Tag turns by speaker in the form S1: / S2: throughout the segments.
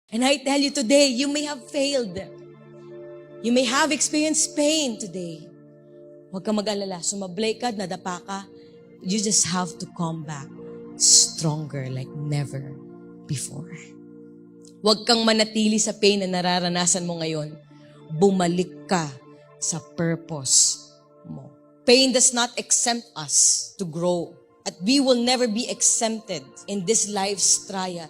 S1: And I tell you today, you may have failed. You may have experienced pain today. Huwag kang mag-alala. Sumablay ka, nadapa ka. You just have to come back stronger like never before. Huwag kang manatili sa pain na nararanasan mo ngayon. Bumalik ka sa purpose mo. Pain does not exempt us to grow. At we will never be exempted in this life's trial.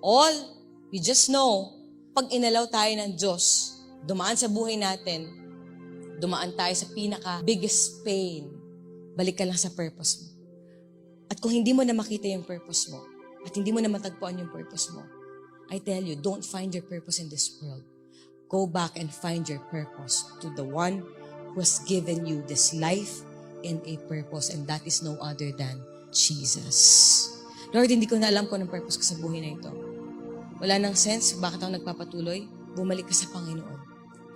S1: All we just know, pag inalaw tayo ng Diyos, dumaan sa buhay natin, dumaan tayo sa pinaka-biggest pain, balik ka lang sa purpose mo. At kung hindi mo na makita yung purpose mo, at hindi mo na matagpuan yung purpose mo, I tell you, don't find your purpose in this world. Go back and find your purpose to the one who has given you this life and a purpose, and that is no other than Jesus. Lord, hindi ko na alam kung anong purpose ko sa buhay na ito. Wala nang sense, bakit ako nagpapatuloy? Bumalik ka sa Panginoon.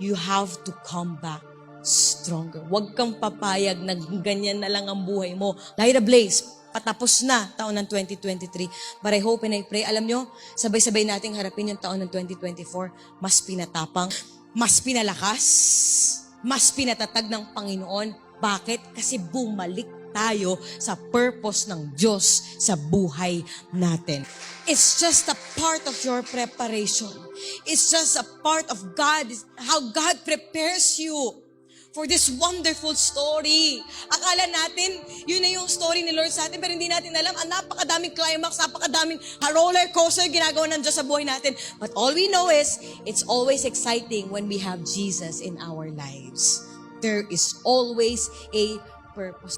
S1: You have to come back stronger. Huwag kang papayag na ganyan na lang ang buhay mo. Light a blaze, patapos na taon ng 2023. But I hope and I pray, alam nyo, sabay-sabay nating harapin yung taon ng 2024. Mas pinatapang, mas pinalakas, mas pinatatag ng Panginoon. Bakit? Kasi bumalik tayo sa purpose ng Diyos sa buhay natin. It's just a part of your preparation. It's just a part of God, how God prepares you for this wonderful story. Akala natin, yun na yung story ni Lord sa atin, pero hindi natin alam, ang napakadaming climax, napakadaming roller coaster ginagawa ng Diyos sa buhay natin. But all we know is, it's always exciting when we have Jesus in our lives. There is always a purpose.